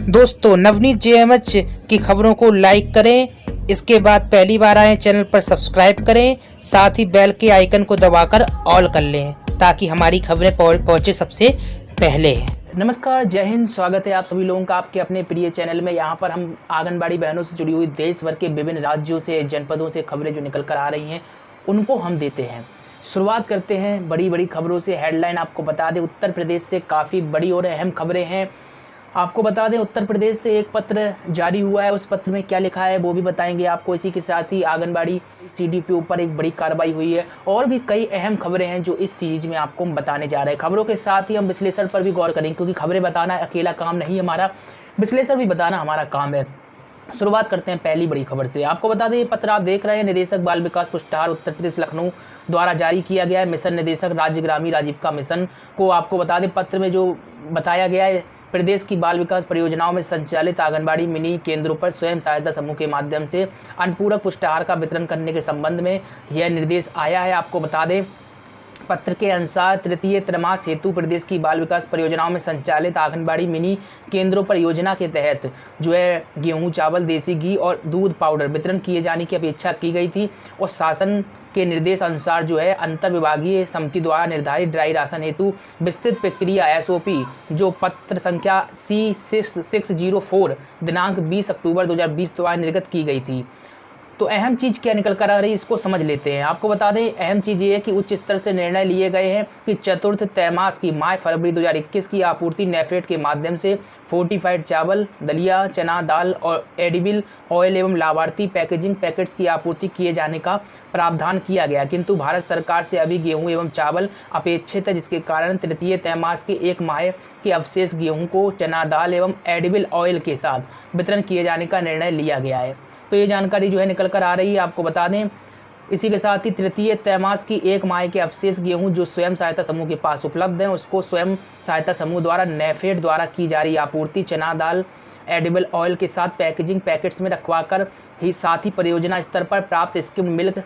दोस्तों नवनीत जेएमएच की खबरों को लाइक करें, इसके बाद पहली बार आए चैनल पर सब्सक्राइब करें, साथ ही बेल के आइकन को दबाकर ऑल कर लें ताकि हमारी खबरें पहुंचे सबसे पहले। नमस्कार, जय हिंद। स्वागत है आप सभी लोगों का आपके अपने प्रिय चैनल में। यहाँ पर हम आंगनबाड़ी बहनों से जुड़ी हुई देश भर के विभिन्न राज्यों से, जनपदों से खबरें जो निकल कर आ रही हैं उनको हम देते हैं। शुरुआत करते हैं बड़ी बड़ी खबरों से। हेडलाइन आपको बता दें, उत्तर प्रदेश से काफ़ी बड़ी और अहम खबरें हैं। आपको बता दें, उत्तर प्रदेश से एक पत्र जारी हुआ है, उस पत्र में क्या लिखा है वो भी बताएंगे आपको। इसी के साथ ही आंगनबाड़ी सीडीपी ऊपर एक बड़ी कार्रवाई हुई है और भी कई अहम खबरें हैं जो इस सीरीज में आपको हम बताने जा रहे हैं। खबरों के साथ ही हम विश्लेषण पर भी गौर करेंगे, क्योंकि खबरें बताना अकेला काम नहीं हमारा, विश्लेषण भी बताना हमारा काम है। शुरुआत करते हैं पहली बड़ी खबर से। आपको बता दें, ये पत्र आप देख रहे हैं, निदेशक बाल विकास पुष्टाहार उत्तर प्रदेश लखनऊ द्वारा जारी किया गया है। मिशन निदेशक राज्य ग्रामीण आजीविका मिशन को आपको बता दें, पत्र में जो बताया गया है, प्रदेश की बाल विकास परियोजनाओं में संचालित आंगनबाड़ी मिनी केंद्रों पर स्वयं सहायता समूह के माध्यम से अनुपूरक पुष्टाहार का वितरण करने के संबंध में यह निर्देश आया है। आपको बता दें, पत्र के अनुसार तृतीय त्रैमास हेतु प्रदेश की बाल विकास परियोजनाओं में संचालित आंगनबाड़ी मिनी केंद्रों पर योजना के तहत जो है गेहूं, चावल, देसी घी और दूध पाउडर वितरण किए जाने की अपेक्षा की गई थी और शासन के निर्देश अनुसार जो है अंतर विभागीय समिति द्वारा निर्धारित ड्राई राशन हेतु विस्तृत प्रक्रिया एसओपी जो पत्र संख्या C6604 दिनांक 20 अक्टूबर 2020 द्वारा निर्गत की गई थी। तो अहम चीज़ क्या निकल कर आ रही है, इसको समझ लेते हैं। आपको बता दें, अहम चीज़ ये है कि उच्च स्तर से निर्णय लिए गए हैं कि चतुर्थ त्रैमास की माह फरवरी 2021 की आपूर्ति नेफेड के माध्यम से फोर्टिफाइड चावल, दलिया, चना दाल और एडिबल ऑयल एवं लाभार्थी पैकेजिंग पैकेट्स की आपूर्ति किए जाने का प्रावधान किया गया, किंतु भारत सरकार से अभी गेहूँ एवं चावल अपेक्षित है, जिसके कारण तृतीय त्रैमास के एक माह के अवशेष गेहूँ को चना दाल एवं एडिबल ऑयल के साथ वितरण किए जाने का निर्णय लिया गया है। तो ये जानकारी जो है निकल कर आ रही है। आपको बता दें, इसी के साथ ही तृतीय त्रैमास की एक माह के अवशेष गेहूं जो स्वयं सहायता समूह के पास उपलब्ध हैं, उसको स्वयं सहायता समूह द्वारा नेफेड द्वारा की जा रही आपूर्ति चना दाल एडिबल ऑयल के साथ पैकेजिंग पैकेट्स में रखवाकर ही साथ ही परियोजना स्तर पर प्राप्त स्किम मिल्क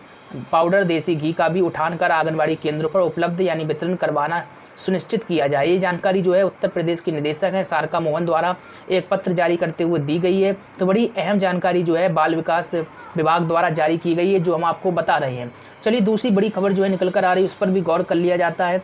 पाउडर, देसी घी का भी उठान कर आंगनबाड़ी केंद्रों पर उपलब्ध यानी वितरण करवाना सुनिश्चित किया जाए। ये जानकारी जो है उत्तर प्रदेश की निदेशक हैं सारिका मोहन द्वारा एक पत्र जारी करते हुए दी गई है। तो बड़ी अहम जानकारी जो है बाल विकास विभाग द्वारा जारी की गई है, जो हम आपको बता रहे हैं। चलिए दूसरी बड़ी खबर जो है निकल कर आ रही है, उस पर भी गौर कर लिया जाता है।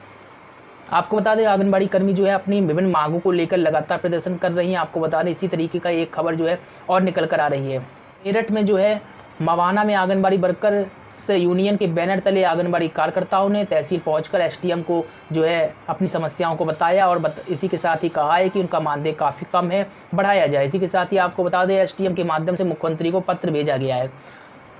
आपको बता दें, आंगनबाड़ी कर्मी जो है अपनी विभिन्न मांगों को लेकर लगातार प्रदर्शन कर रही हैं। आपको बता दें, इसी तरीके का एक खबर जो है और निकल कर आ रही है। मेरठ में जो है मवाना में आंगनबाड़ी वर्कर से यूनियन के बैनर तले आंगनबाड़ी कार्यकर्ताओं ने तहसील पहुंचकर एसडीएम को जो है अपनी समस्याओं को बताया और इसी के साथ ही कहा है कि उनका मानदेय काफ़ी कम है, बढ़ाया जाए। इसी के साथ ही आपको बता दें, एसडीएम के माध्यम से मुख्यमंत्री को पत्र भेजा गया है।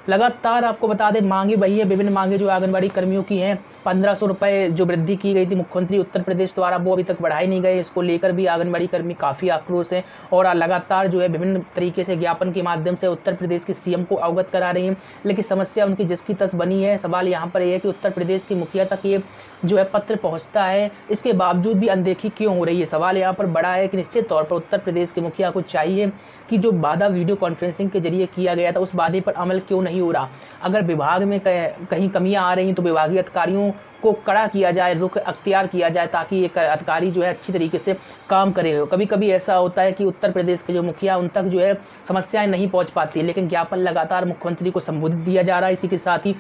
लगातार आपको बता दें, मांगे वही है, विभिन्न मांगे जो आंगनबाड़ी कर्मियों की हैं। 1500 रुपये जो वृद्धि की गई थी मुख्यमंत्री उत्तर प्रदेश द्वारा, वो अभी तक बढ़ाए नहीं गए। इसको लेकर भी आंगनबाड़ी कर्मी काफ़ी आक्रोश हैं और लगातार जो है विभिन्न तरीके से ज्ञापन के माध्यम से उत्तर प्रदेश के सीएम को अवगत करा रही हैं, लेकिन समस्या उनकी जिसकी तस बनी है। सवाल यहाँ पर यह है कि उत्तर प्रदेश के मुखिया तक ये जो है पत्र पहुँचता है, इसके बावजूद भी अनदेखी क्यों हो रही है। सवाल यहाँ पर बड़ा है कि निश्चित तौर पर उत्तर प्रदेश के मुखिया को चाहिए कि जो वादा वीडियो कॉन्फ्रेंसिंग के जरिए किया गया था, उस वादे पर अमल क्यों नहीं हो रहा। अगर विभाग में कहीं कमियां आ रही हैं तो विभागीय अधिकारियों को कड़ा किया जाए, रुख अख्तियार किया जाए, ताकि एक अधिकारी जो है अच्छी तरीके से काम करे हो। कभी कभी ऐसा होता है कि उत्तर प्रदेश के जो मुखिया उन तक जो है समस्याएं नहीं पहुंच पाती, लेकिन ज्ञापन लगातार मुख्यमंत्री को संबोधित दिया जा रहा है। इसी के साथ ही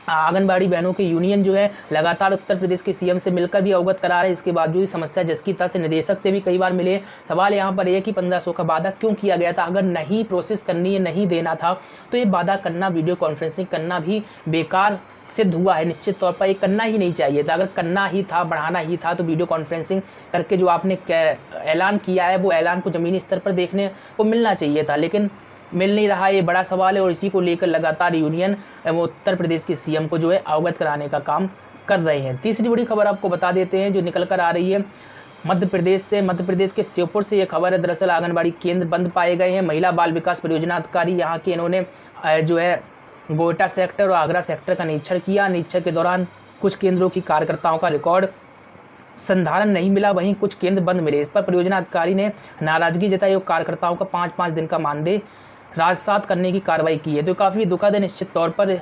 आंगनबाड़ी बहनों की यूनियन जो है लगातार उत्तर प्रदेश के सीएम से मिलकर भी अवगत करा रहे हैं। इसके बावजूद समस्या जिसकी तस निदेशक से भी कई बार मिले। सवाल यहाँ पर यह कि 1500 का वादा क्यों किया गया था। अगर नहीं प्रोसेस करनी है, नहीं देना था, तो ये वादा करना, वीडियो कॉन्फ्रेंसिंग करना भी बेकार सिद्ध हुआ है। निश्चित तौर पर ये करना ही नहीं चाहिए था। अगर करना ही था, बढ़ाना ही था, तो वीडियो कॉन्फ्रेंसिंग करके जो आपने ऐलान किया है, वो ऐलान को ज़मीनी स्तर पर देखने को मिलना चाहिए था, लेकिन मिल नहीं रहा। ये बड़ा सवाल है और इसी को लेकर लगातार यूनियन उत्तर प्रदेश के सीएम को जो है अवगत कराने का काम कर रहे हैं। तीसरी बड़ी खबर आपको बता देते हैं जो निकल कर आ रही है मध्य प्रदेश से। मध्य प्रदेश के श्योपुर से ये खबर है। दरअसल आंगनबाड़ी केंद्र बंद पाए गए हैं। महिला बाल विकास परियोजना अधिकारी यहाँ के इन्होंने जो है गोयटा सेक्टर और आगरा सेक्टर का निरीक्षण किया। निरीक्षण के दौरान कुछ केंद्रों की कार्यकर्ताओं का रिकॉर्ड संधारण नहीं मिला, वहीं कुछ केंद्र बंद मिले। इस पर परियोजना अधिकारी ने नाराजगी जताई और कार्यकर्ताओं का 5-5 दिन का मानदेय राजसात करने की कार्रवाई की है। तो काफ़ी दुखद है। निश्चित तौर पर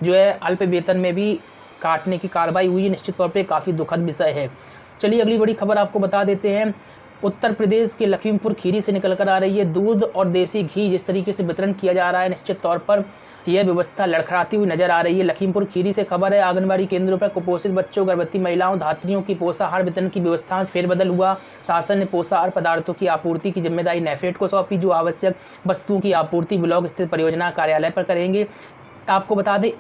जो है अल्प वेतन में भी काटने की कार्रवाई हुई है। निश्चित तौर पर काफ़ी दुखद विषय है। चलिए अगली बड़ी खबर आपको बता देते हैं। उत्तर प्रदेश के लखीमपुर खीरी से निकल कर आ रही है। दूध और देसी घी जिस तरीके से वितरण किया जा रहा है, निश्चित तौर पर यह व्यवस्था लड़खड़ाती हुई नजर आ रही है। लखीमपुर खीरी से खबर है, आंगनबाड़ी केंद्रों पर कुपोषित बच्चों, गर्भवती महिलाओं, धात्रियों की पोषाहार वितरण की व्यवस्था में फेरबदल हुआ। शासन ने पोषाहार पदार्थों की आपूर्ति की जिम्मेदारी नेफेड को सौंपी, जो आवश्यक वस्तुओं की आपूर्ति ब्लॉक स्थित परियोजना कार्यालय पर करेंगे। आपको बता दें,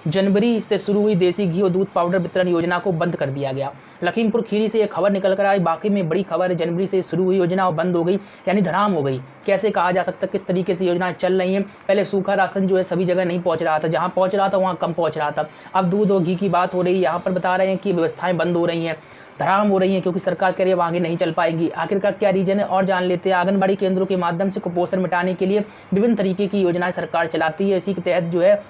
जनवरी से शुरू हुई देसी घी और दूध पाउडर वितरण योजना को बंद कर दिया गया। लखीमपुर खीरी से यह खबर निकल कर आई, बाकी में बड़ी खबर है। जनवरी से शुरू हुई योजना और बंद हो गई, यानी धड़ाम हो गई। कैसे कहा जा सकता है, किस तरीके से योजनाएं चल रही हैं। पहले सूखा राशन जो है सभी जगह नहीं पहुंच रहा था, जहां पहुंच रहा था वहां कम पहुंच रहा था। अब दूध और घी की बात हो रही है, यहाँ पर बता रहे हैं कि व्यवस्थाएं बंद हो रही हैं, धड़ाम हो रही है, क्योंकि सरकार कह रही है आगे नहीं चल पाएगी। आखिरकार क्या रीजन है और जान लेते हैं। आंगनबाड़ी केंद्रों के माध्यम से कुपोषण मिटाने के लिए विभिन्न तरीके की योजनाएं सरकार चलाती है। इसी के तहत जो है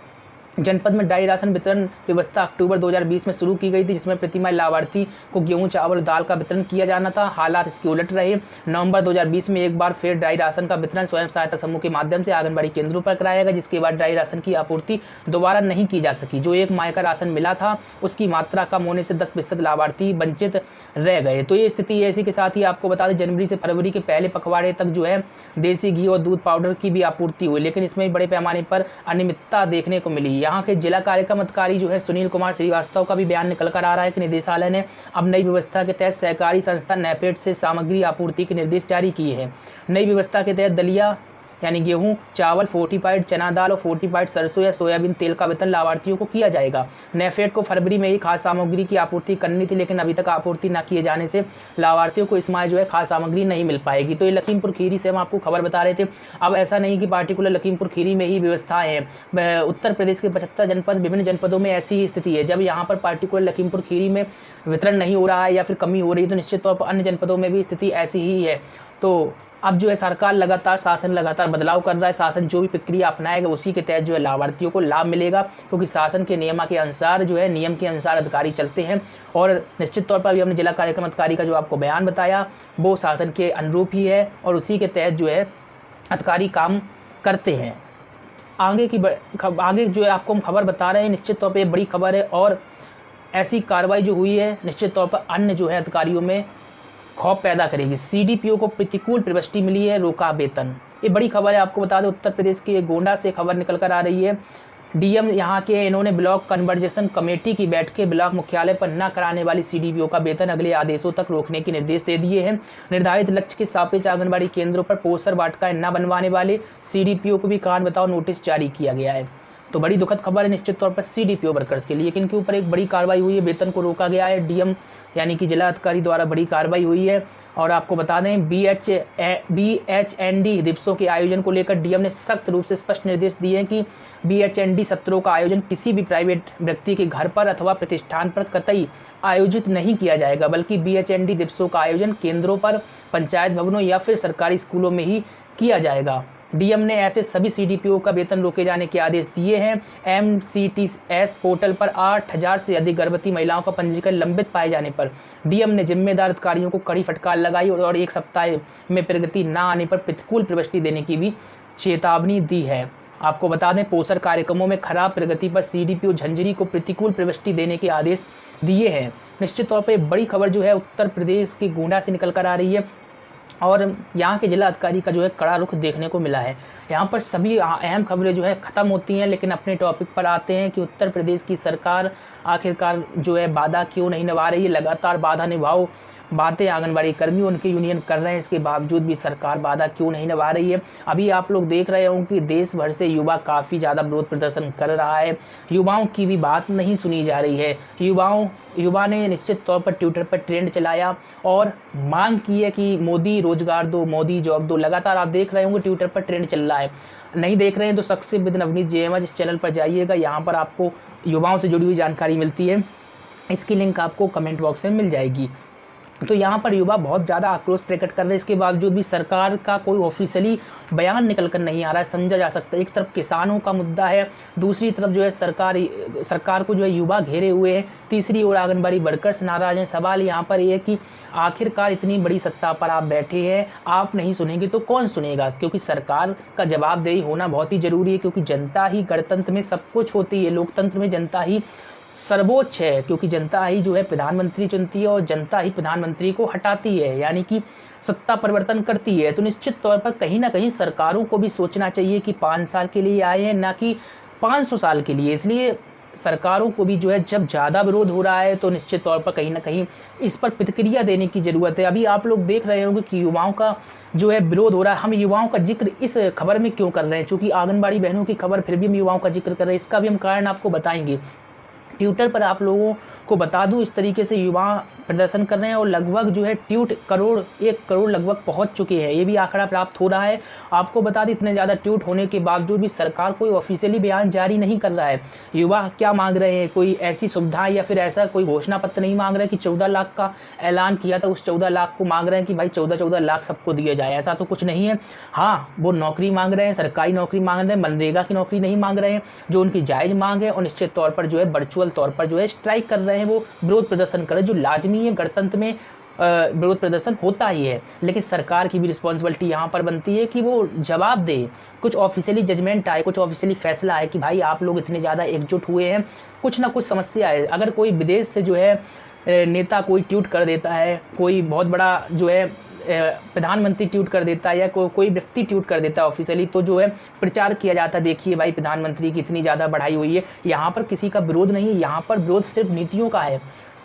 जनपद में ड्राई राशन वितरण व्यवस्था अक्टूबर 2020 में शुरू की गई थी, जिसमें प्रतिमाह लाभार्थी को गेहूं, चावल, दाल का वितरण किया जाना था। हालात इसके उलट रहे। नवंबर 2020 में एक बार फिर ड्राई राशन का वितरण स्वयं सहायता समूह के माध्यम से आंगनबाड़ी केंद्रों पर कराया गया, जिसके बाद ड्राई राशन की आपूर्ति दोबारा नहीं की जा सकी। जो एक माह का राशन मिला था, उसकी मात्रा कम होने से 10% लाभार्थी वंचित रह गए। तो ये स्थिति है। इसी के साथ ही आपको बता दें, जनवरी से फरवरी के पहले पखवाड़े तक जो है देसी घी और दूध पाउडर की भी आपूर्ति हुई, लेकिन इसमें बड़े पैमाने पर अनियमितता देखने को मिली। यहाँ के जिला कार्यक्रम अधिकारी जो है सुनील कुमार श्रीवास्तव का भी बयान निकल कर आ रहा है कि निदेशालय ने अब नई व्यवस्था के तहत सहकारी संस्था नेफेड से सामग्री आपूर्ति के निर्देश जारी किए हैं। नई व्यवस्था के तहत दलिया यानी गेहूं, चावल, फोर्टिफाइड चना दाल और फोर्टिफाइड सरसों या सोयाबीन तेल का वितरण लाभार्थियों को किया जाएगा। नेफेड को फरवरी में ही खाद्य सामग्री की आपूर्ति करनी थी, लेकिन अभी तक आपूर्ति न किए जाने से लाभार्थियों को इस माह जो है खाद्य सामग्री नहीं मिल पाएगी। तो ये लखीमपुर खीरी से हम आपको खबर बता रहे थे। अब ऐसा नहीं कि पार्टिकुलर लखीमपुर खीरी में ही व्यवस्थाएं हैं। उत्तर प्रदेश के 75 जनपद, विभिन्न जनपदों में ऐसी ही स्थिति है। जब यहाँ पर पार्टिकुलर लखीमपुर खीरी में वितरण नहीं हो रहा है या फिर कमी हो रही है, तो निश्चित तौर पर अन्य जनपदों में भी स्थिति ऐसी ही है। तो अब जो है सरकार लगातार, शासन लगातार बदलाव कर रहा है। शासन जो भी प्रक्रिया अपनाएगा उसी के तहत जो है लाभार्थियों को लाभ मिलेगा, क्योंकि शासन के नियम के अनुसार जो है, नियम के अनुसार अधिकारी चलते हैं। और निश्चित तौर पर अभी हमने जिला कार्यक्रम अधिकारी का जो आपको बयान बताया, वो शासन के अनुरूप ही है और उसी के तहत जो है अधिकारी काम करते हैं। आगे जो है आपको हम खबर बता रहे हैं, निश्चित तौर पर बड़ी खबर है। और ऐसी कार्रवाई जो हुई है, निश्चित तौर पर अन्य जो है अधिकारियों में खौफ पैदा करेगी। सीडीपीओ को प्रतिकूल प्रविष्टि मिली है, रोका वेतन। ये बड़ी खबर है। आपको बता दें, उत्तर प्रदेश के गोंडा से खबर निकल कर आ रही है। डीएम यहाँ के, इन्होंने ब्लॉक कन्वर्जेशन कमेटी की बैठकें ब्लॉक मुख्यालय पर न कराने वाली सीडीपीओ का वेतन अगले आदेशों तक रोकने के निर्देश दे दिए हैं। निर्धारित लक्ष्य के सापेक्ष आंगनबाड़ी केंद्रों पर पोस्टर वाटिकाएं न बनवाने वाले सीडीपीओ को भी कारण बताओ नोटिस जारी किया गया है। तो बड़ी दुखद खबर है निश्चित तौर पर सीडीपीओ वर्कर्स के लिए, इनके ऊपर एक बड़ी कार्रवाई हुई है, वेतन को रोका गया है। डीएम यानी कि जिला अधिकारी द्वारा बड़ी कार्रवाई हुई है। और आपको बता दें, बीएचएनडी दिवसों के आयोजन को लेकर डीएम ने सख्त रूप से स्पष्ट निर्देश दिए हैं कि बीएचएनडी सत्रों का आयोजन किसी भी प्राइवेट व्यक्ति के घर पर अथवा प्रतिष्ठान पर कतई आयोजित नहीं किया जाएगा, बल्कि बीएचएनडी दिवसों का आयोजन केंद्रों पर, पंचायत भवनों या फिर सरकारी स्कूलों में ही किया जाएगा। डीएम ने ऐसे सभी सीडीपीओ का वेतन रोके जाने के आदेश दिए हैं। एमसीटीएस पोर्टल पर 8000 से अधिक गर्भवती महिलाओं का पंजीकरण लंबित पाए जाने पर डीएम ने जिम्मेदार अधिकारियों को कड़ी फटकार लगाई और एक सप्ताह में प्रगति न आने पर प्रतिकूल प्रविष्टि देने की भी चेतावनी दी है। आपको बता दें, पोषण कार्यक्रमों में खराब प्रगति पर सीडीपीओ झंझरी को प्रतिकूल प्रविष्टि देने के आदेश दिए हैं। निश्चित तौर पर बड़ी खबर जो है उत्तर प्रदेश के गोंडा से निकल कर आ रही है और यहाँ के जिला अधिकारी का जो है कड़ा रुख देखने को मिला है। यहाँ पर सभी अहम खबरें जो है ख़त्म होती हैं, लेकिन अपने टॉपिक पर आते हैं कि उत्तर प्रदेश की सरकार आखिरकार जो है वादा क्यों नहीं निभा रही है। लगातार वादा निभाओ बातें आंगनबाड़ी कर्मी उनके यूनियन कर रहे हैं, इसके बावजूद भी सरकार वादा क्यों नहीं निभा रही है। अभी आप लोग देख रहे होंगे कि देश भर से युवा काफ़ी ज़्यादा विरोध प्रदर्शन कर रहा है। युवाओं की भी बात नहीं सुनी जा रही है। युवा ने निश्चित तौर पर ट्विटर पर ट्रेंड चलाया और मांग की है कि मोदी रोजगार दो, मोदी जॉब दो। लगातार आप देख रहे होंगे ट्विटर पर ट्रेंड चल रहा है। नहीं देख रहे हैं तो सक्सेस विद नवनीत जेएमएच इस चैनल पर जाइएगा, यहाँ पर आपको युवाओं से जुड़ी हुई जानकारी मिलती है। इसकी लिंक आपको कमेंट बॉक्स में मिल जाएगी। तो यहाँ पर युवा बहुत ज़्यादा आक्रोश प्रकट कर रहे हैं, इसके बावजूद भी सरकार का कोई ऑफिशियली बयान निकल कर नहीं आ रहा है। समझा जा सकता है एक तरफ किसानों का मुद्दा है, दूसरी तरफ जो है सरकार को जो है युवा घेरे हुए हैं, तीसरी ओर आंगनबाड़ी वर्कर्स नाराज हैं। सवाल यहाँ पर ये है कि आखिरकार इतनी बड़ी सत्ता पर आप बैठे हैं, आप नहीं सुनेंगे तो कौन सुनेगा? क्योंकि सरकार का जवाबदेही होना बहुत ही ज़रूरी है, क्योंकि जनता ही गणतंत्र में सब कुछ होती है, लोकतंत्र में जनता ही सर्वोच्च है, क्योंकि जनता ही जो है प्रधानमंत्री चुनती है और जनता ही प्रधानमंत्री को हटाती है, यानी कि सत्ता परिवर्तन करती है। तो निश्चित तौर पर कहीं ना कहीं सरकारों को भी सोचना चाहिए कि 5 साल के लिए आए हैं, ना कि 500 साल के लिए। इसलिए सरकारों को भी जो है जब ज़्यादा विरोध हो रहा है तो निश्चित तौर पर कहीं ना कहीं इस पर प्रतिक्रिया देने की ज़रूरत है। अभी आप लोग देख रहे होंगे कि युवाओं का जो है विरोध हो रहा है। हम युवाओं का जिक्र इस खबर में क्यों कर रहे हैं, चूँकि आंगनबाड़ी बहनों की खबर फिर भी हम युवाओं का जिक्र कर रहे हैं, इसका भी हम कारण आपको बताएंगे। ट्विटर पर आप लोगों को बता दूं, इस तरीके से युवा प्रदर्शन कर रहे हैं और लगभग जो है 1 करोड़ लगभग पहुंच चुके हैं। ये भी आंकड़ा प्राप्त हो रहा है। आपको बता दें, इतने ज़्यादा ट्वीट होने के बावजूद भी सरकार कोई ऑफिशियली बयान जारी नहीं कर रहा है। युवा क्या मांग रहे हैं, कोई ऐसी सुविधा या फिर ऐसा कोई घोषणा पत्र नहीं मांग रहे कि 14 लाख का ऐलान किया था, उस 14 लाख को मांग रहे हैं कि भाई 14 लाख सबको दिए जाए, ऐसा तो कुछ नहीं है। हाँ, वो नौकरी मांग रहे हैं, सरकारी नौकरी मांग रहे हैं, मनरेगा की नौकरी नहीं मांग रहे हैं, जो उनकी जायज़ मांग है। और निश्चित तौर पर जो है वर्चुअल तौर पर जो है स्ट्राइक कर रहे हैं, वो विरोध प्रदर्शन कर रहे हैं, जो लाजमी है, गणतंत्र में विरोध प्रदर्शन होता ही है। लेकिन सरकार की भी रिस्पॉन्सिबिलिटी यहाँ पर बनती है कि वो जवाब दे, कुछ ऑफिशियली जजमेंट आए, कुछ ऑफिशियली फैसला आए कि भाई आप लोग इतने ज़्यादा एकजुट हुए हैं, कुछ ना कुछ समस्या है। अगर कोई विदेश से जो है नेता कोई ट्वीट कर देता है, कोई बहुत बड़ा जो है प्रधानमंत्री ट्वीट कर देता है या कोई व्यक्ति ट्वीट कर देता है ऑफिशियली, तो जो है प्रचार किया जाता है, देखिए भाई प्रधानमंत्री की इतनी ज़्यादा बढ़ाई हुई है। यहाँ पर किसी का विरोध नहीं है, यहाँ पर विरोध सिर्फ नीतियों का है।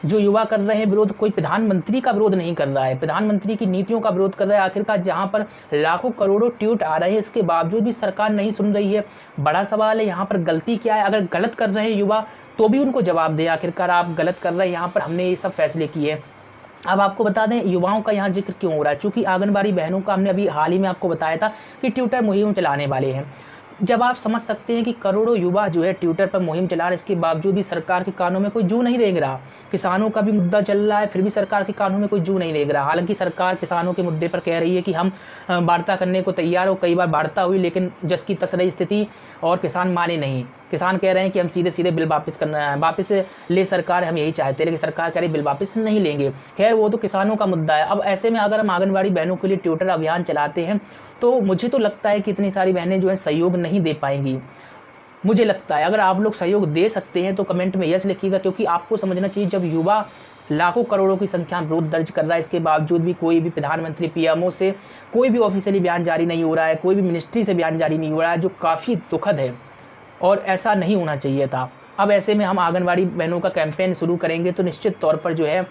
जो युवा कर रहे हैं विरोध, कोई प्रधानमंत्री का विरोध नहीं कर रहा है, प्रधानमंत्री की नीतियों का विरोध कर रहा है। आखिरकार जहां पर लाखों करोड़ों ट्वीट आ रहे हैं, इसके बावजूद भी सरकार नहीं सुन रही है। बड़ा सवाल है यहाँ पर गलती क्या है। अगर गलत कर रहे हैं युवा तो भी उनको जवाब दें, आखिरकार आप गलत कर रहे हैं, यहाँ पर हमने ये सब फैसले किए। अब आपको बता दें युवाओं का यहाँ जिक्र क्यों हो रहा है, चूँकि आंगनबाड़ी बहनों का हमने अभी हाल ही में आपको बताया था कि ट्विटर मुहिम चलाने वाले हैं। जब आप समझ सकते हैं कि करोड़ों युवा जो है ट्विटर पर मुहिम चला रहे, इसके बावजूद भी सरकार के कानों में कोई जू नहीं रेंग रहा। किसानों का भी मुद्दा चल रहा है, फिर भी सरकार के कानों में कोई जू नहीं रेंग रहा। हालांकि सरकार किसानों के मुद्दे पर कह रही है कि हम वार्ता करने को तैयार हो, कई बार वार्ता हुई लेकिन जस की तस रही स्थिति और किसान माने नहीं। किसान कह रहे हैं कि हम सीधे सीधे बिल वापस करना है, वापस ले सरकार, हम यही चाहते हैं, लेकिन सरकार कह रही बिल वापस नहीं लेंगे। खैर वो तो किसानों का मुद्दा है। अब ऐसे में अगर हम आंगनबाड़ी बहनों के लिए ट्विटर अभियान चलाते हैं तो मुझे तो लगता है कि इतनी सारी बहनें जो है सहयोग नहीं दे पाएंगी। मुझे लगता है अगर आप लोग सहयोग दे सकते हैं तो कमेंट में यस लिखिएगा, क्योंकि आपको समझना चाहिए जब युवा लाखों करोड़ों की संख्या में विरोध दर्ज कर रहा है, इसके बावजूद भी कोई भी प्रधानमंत्री पीएमओ से कोई भी ऑफिशियली बयान जारी नहीं हो रहा है, कोई भी मिनिस्ट्री से बयान जारी नहीं हो रहा है, जो काफ़ी दुखद है और ऐसा नहीं होना चाहिए था। अब ऐसे में हम आंगनबाड़ी बहनों का कैंपेन शुरू करेंगे तो निश्चित तौर पर जो है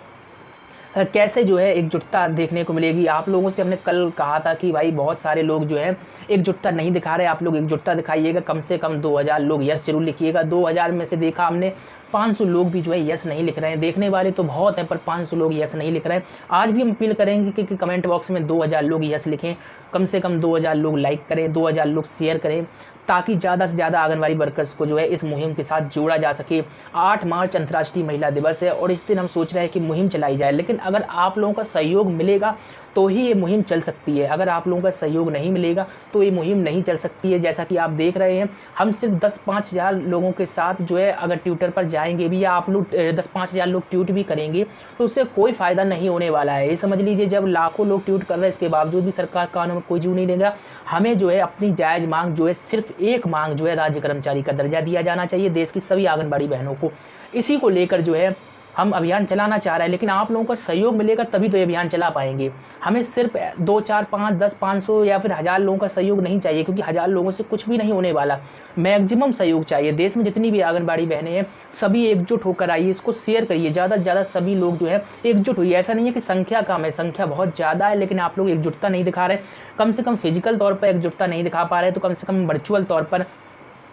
कैसे जो है एकजुटता देखने को मिलेगी। आप लोगों से हमने कल कहा था कि भाई बहुत सारे लोग जो है एकजुटता नहीं दिखा रहे, आप लोग एकजुटता दिखाइएगा, कम से कम 2000 लोग यस जरूर लिखिएगा। 2000 में से देखा हमने 500 लोग भी जो है यस नहीं लिख रहे हैं। देखने वाले तो बहुत हैं पर 500 लोग यस नहीं लिख रहे हैं। आज भी हम अपील करेंगे कि कमेंट बॉक्स में 2000 लोग यस लिखें, कम से कम 2000 लोग लाइक करें, 2000 लोग शेयर करें, ताकि ज़्यादा से ज़्यादा आंगनबाड़ी वर्कर्स को जो है इस मुहिम के साथ जोड़ा जा सके। 8 मार्च अंतर्राष्ट्रीय महिला दिवस है और इस दिन हम सोच रहे हैं कि मुहिम चलाई जाए, लेकिन अगर आप लोगों का सहयोग मिलेगा तो ही ये मुहिम चल सकती है। अगर आप लोगों का सहयोग नहीं मिलेगा तो ये मुहिम नहीं चल सकती है। जैसा कि आप देख रहे हैं, हम सिर्फ 10-5 हज़ार लोगों के साथ जो है अगर ट्विटर पर जाएंगे भी या आप लोग 10-5 हज़ार लोग ट्वीट भी करेंगे तो उससे कोई फ़ायदा नहीं होने वाला है। ये समझ लीजिए, जब लाखों लोग ट्वीट कर रहे हैं इसके बावजूद भी सरकार कानों में कोई जू नहीं देगा। हमें जो है अपनी जायज़ मांग जो है, सिर्फ एक मांग जो है राज्य कर्मचारी का दर्जा दिया जाना चाहिए देश की सभी आंगनबाड़ी बहनों को। इसी को लेकर जो है हम अभियान चलाना चाह रहे हैं, लेकिन आप लोगों का सहयोग मिलेगा तभी तो ये अभियान चला पाएंगे। हमें सिर्फ 2, 4, 5, 10, 500 या फिर 1000 लोगों का सहयोग नहीं चाहिए, क्योंकि 1000 लोगों से कुछ भी नहीं होने वाला। मैक्सिमम सहयोग चाहिए। देश में जितनी भी आंगनबाड़ी बहनें हैं सभी एकजुट होकर आइए, इसको शेयर करिए, ज़्यादा से ज़्यादा सभी लोग जो है एकजुट हुई। ऐसा नहीं है कि संख्या कम है, संख्या बहुत ज़्यादा है, लेकिन आप लोग एकजुटता नहीं दिखा रहे। कम से कम फिजिकल तौर पर एकजुटता नहीं दिखा पा रहे तो कम से कम वर्चुअल तौर पर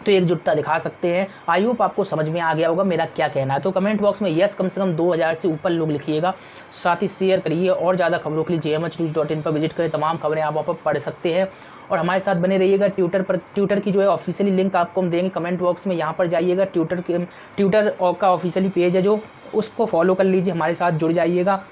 तो एकजुटता दिखा सकते हैं। आई होप आपको समझ में आ गया होगा मेरा क्या कहना है। तो कमेंट बॉक्स में यस कम से कम 2000 से ऊपर लोग लिखिएगा, साथ ही शेयर करिए और ज़्यादा खबरों के लिए jmhnews.in पर विजिट करें। तमाम खबरें आप वहाँ पर पढ़ सकते हैं और हमारे साथ बने रहिएगा। ट्विटर की जो है ऑफिशियली लिंक आपको हम देंगे कमेंट बॉक्स में, यहाँ पर जाइएगा। ट्विटर का ऑफिशियली पेज है जो, उसको फॉलो कर लीजिए, हमारे साथ जुड़ जाइएगा।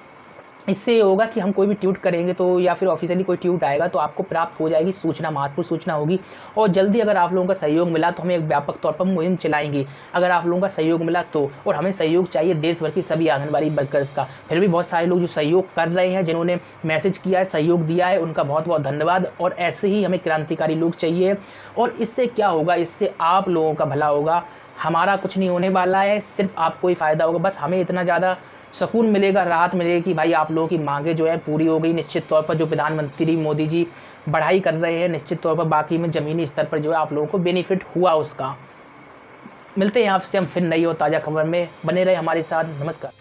इससे ये होगा कि हम कोई भी ट्वीट करेंगे तो या फिर ऑफिशियली कोई ट्वीट आएगा तो आपको प्राप्त हो जाएगी सूचना, महत्वपूर्ण सूचना होगी। और जल्दी अगर आप लोगों का सहयोग मिला तो हम एक व्यापक तौर पर मुहिम चलाएंगे। अगर आप लोगों का सहयोग मिला तो, और हमें सहयोग चाहिए देश भर की सभी आंगनबाड़ी वर्कर्स का। फिर भी बहुत सारे लोग जो सहयोग कर रहे हैं, जिन्होंने मैसेज किया है, सहयोग दिया है, उनका बहुत बहुत धन्यवाद। और ऐसे ही हमें क्रांतिकारी लोग चाहिए। और इससे क्या होगा, इससे आप लोगों का भला होगा, हमारा कुछ नहीं होने वाला है, सिर्फ आपको ही फ़ायदा होगा। बस हमें इतना ज़्यादा सुकून मिलेगा, राहत मिलेगी कि भाई आप लोगों की मांगें जो है पूरी हो गई। निश्चित तौर पर जो प्रधानमंत्री मोदी जी बढ़ाई कर रहे हैं, निश्चित तौर पर बाकी में ज़मीनी स्तर पर जो है आप लोगों को बेनिफिट हुआ उसका। मिलते हैं आपसे हम फिर नई और ताज़ा खबर में, बने रहे हमारे साथ। नमस्कार।